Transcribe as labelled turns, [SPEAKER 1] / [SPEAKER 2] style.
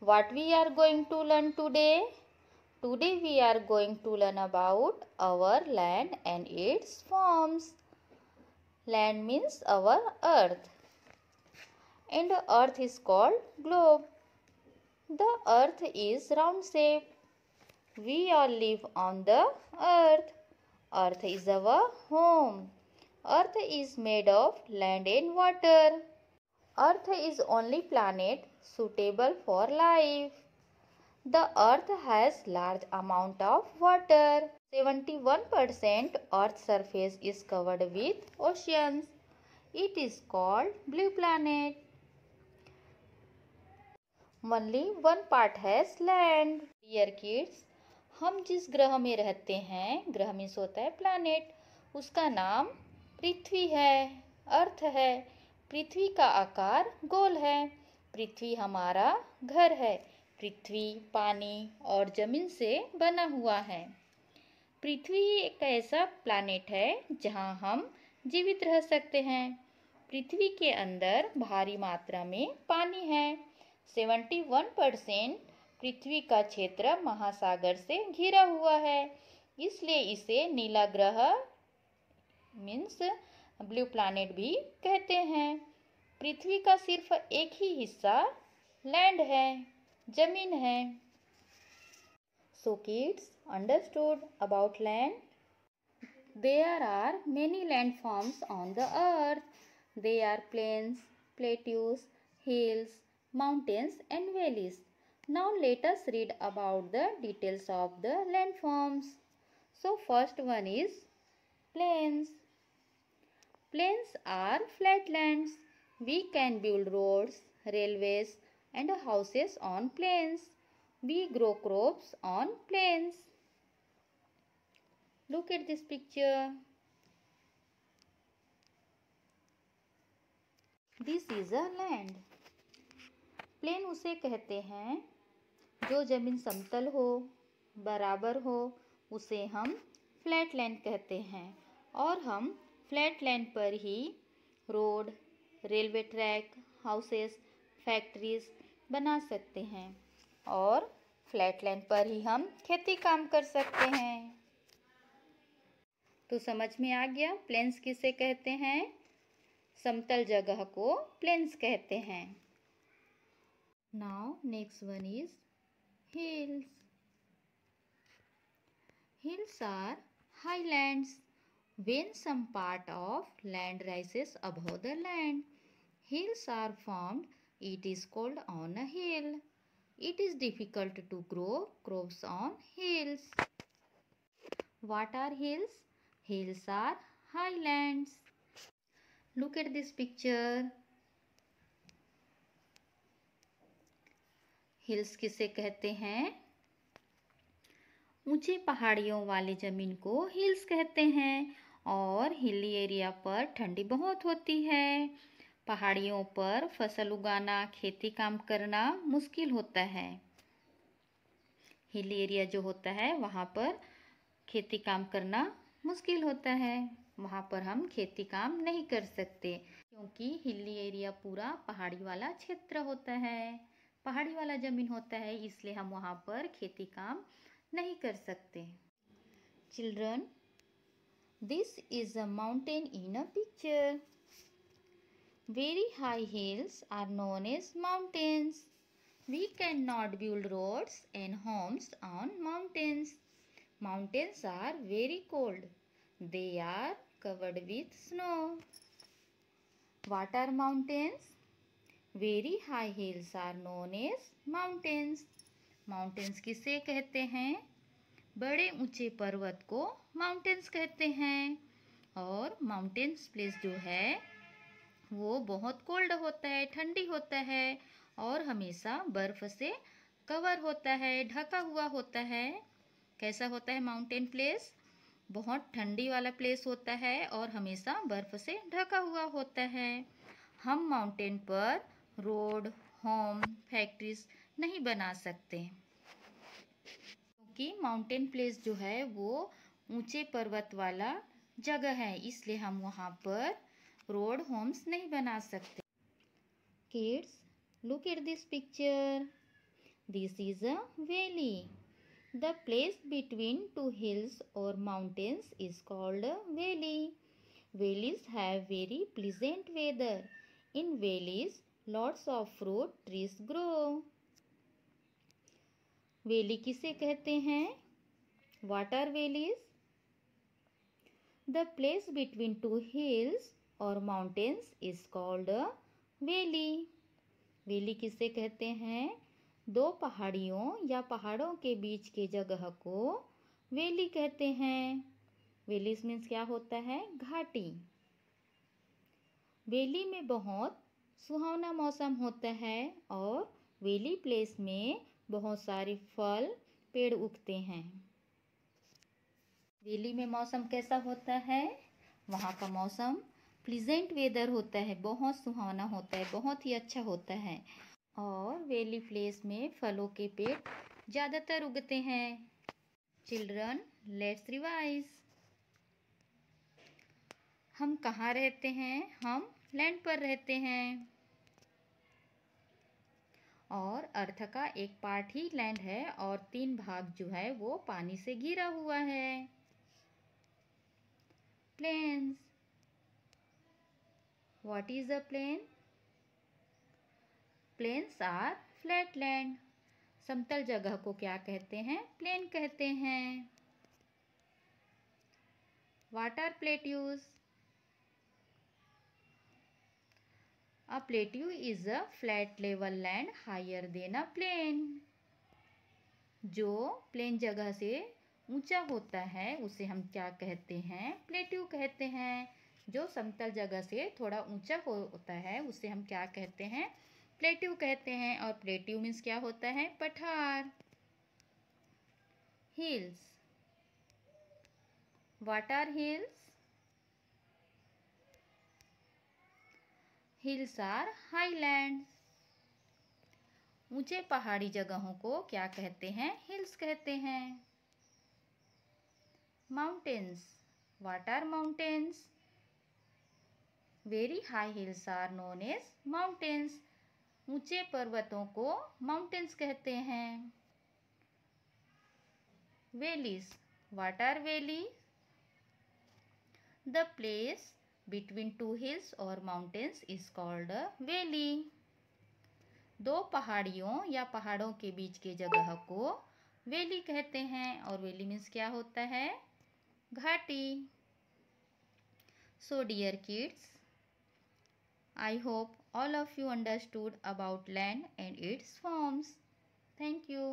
[SPEAKER 1] What we are going to learn today? Today we are going to learn about our land and its forms. Land means our earth, and earth is called globe. The earth is round shape. We all live on the earth. Earth is our home. Earth is made of land and water. Earth is only planet suitable for life. The earth has large amount of water. 71% earth surface is covered with oceans. It is called blue planet. Only one part has land. Dear kids, हम जिस ग्रह में रहते हैं, ग्रह में होता है प्लैनेट, उसका नाम पृथ्वी है, अर्थ है। पृथ्वी का आकार गोल है। पृथ्वी हमारा घर है। पृथ्वी पानी और जमीन से बना हुआ है। पृथ्वी एक ऐसा प्लैनेट है जहां हम जीवित रह सकते हैं। पृथ्वी के अंदर भारी मात्रा में पानी है। 71% पृथ्वी का क्षेत्र महासागर से घिरा हुआ है, इसलिए इसे नीला ग्रह मीन्स ब्लू प्लैनेट भी कहते हैं। पृथ्वी का सिर्फ एक ही हिस्सा लैंड है, जमीन है। So kids understood about land? There are many landforms on the earth. They are plains, plateaus, hills, mountains and valleys. Now let us read about the details of the landforms. So first one is plains. Plains are flat lands. We can build roads, railways and houses on plains. We grow crops on plains. Look at this picture. This is a land. Plain उसे कहते हैं जो जमीन समतल हो, बराबर हो, उसे हम फ्लैट लैंड कहते हैं। और हम फ्लैट लैंड पर ही road, railway track, houses, factories बना सकते हैं और फ्लैट लैंड पर ही हम खेती काम कर सकते हैं। तो समझ में आ गया प्लेन्स किसे कहते हैं? समतल जगह को प्लेन्स कहते हैं। Now next one is hills. Hills are highlands. When some part of land rises above the land, hills are formed. It is called on a hill. It is difficult to grow crops on hills. What are hills? Hills are highlands. Look at this picture. Hills किसे कहते हैं? ऊंचे पहाड़ियों वाली जमीन को hills कहते हैं और हिली एरिया पर ठंडी बहुत होती है। पहाड़ियों पर फसल उगाना, खेती काम करना मुश्किल होता है। हिली एरिया जो होता है वहाँ पर खेती काम करना मुश्किल होता है। वहाँ पर हम खेती काम नहीं कर सकते क्योंकि हिली एरिया पूरा पहाड़ी वाला क्षेत्र होता है, पहाड़ी वाला ज़मीन होता है, इसलिए हम वहाँ पर खेती काम नहीं कर सकते। Children, this is a mountain in a picture. Very high hills are known as mountains. We cannot build roads and homes on mountains. Mountains are very cold. They are covered with snow. What are mountains? Very high hills are known as mountains. Mountains किसे कहते हैं? बड़े ऊंचे पर्वत को mountains कहते हैं। और माउंटेन्स प्लेस जो है वो बहुत कोल्ड होता है, ठंडी होता है और हमेशा बर्फ से कवर होता है, ढका हुआ होता है। कैसा होता है माउंटेन प्लेस? बहुत ठंडी वाला प्लेस होता है और हमेशा बर्फ से ढका हुआ होता है। हम माउंटेन पर रोड, होम, फैक्ट्रीज नहीं बना सकते क्योंकि माउंटेन प्लेस जो है वो ऊंचे पर्वत वाला जगह है, इसलिए हम वहाँ पर रोड, होम्स नहीं बना सकते। Kids, look at this picture. This is a valley. The place between two hills or mountains is called a valley. Valleys have very pleasant weather. In valleys, lots of fruit trees grow. Valley किसे कहते हैं? What are valleys? The place between two hills or mountains is called a valley. Valley किसे कहते हैं? दो पहाड़ियों या पहाड़ों के बीच के जगह को वैली कहते हैं. वैलीज मीन्स क्या होता है? घाटी. वैली में बहुत सुहावना मौसम होता है और वैली प्लेस में बहुत सारे फल पेड़ उगते हैं. वैली में मौसम कैसा होता है? वहाँ का मौसम प्लीजेंट वेदर होता है, बहुत सुहावना होता है, बहुत ही अच्छा होता है. और वैली प्लेस में फलों के पेड़ ज़्यादातर उगते हैं. Children, let's revise. हम कहाँ रहते हैं? हम लैंड पर रहते हैं और अर्थ का एक पार्ट ही लैंड है और 3 भाग जो है वो पानी से घिरा हुआ है. Plains. What is a plain? Plains are flat land. समतल जगह को क्या कहते हैं? प्लेन कहते हैं. What are plateaus? A plateau is a flat level land higher than a plain. जो प्लेन जगह से ऊंचा होता है उसे हम क्या कहते हैं? प्लेट्यू कहते हैं. जो समतल जगह से थोड़ा ऊंचा होता है उसे हम क्या कहते हैं? प्लेट्यू कहते हैं. और प्लेट्यू मीन्स क्या होता है? पठार. Hills. What are hills? Hills are highlands. ऊंचे पहाड़ी जगहों को क्या कहते हैं? हिल्स कहते हैं. Mountains. What are mountains? Very high hills are known as mountains. ऊंचे पर्वतों को माउंटेन्स कहते हैं. Valleys. What are valley? The place between two hills or mountains is called a valley. दो पहाड़ियों या पहाड़ों के बीच के जगह को वैली कहते हैं. और वैली मीन्स क्या होता है? घाटी. So dear kids, I hope all of you understood about land and its forms. Thank you.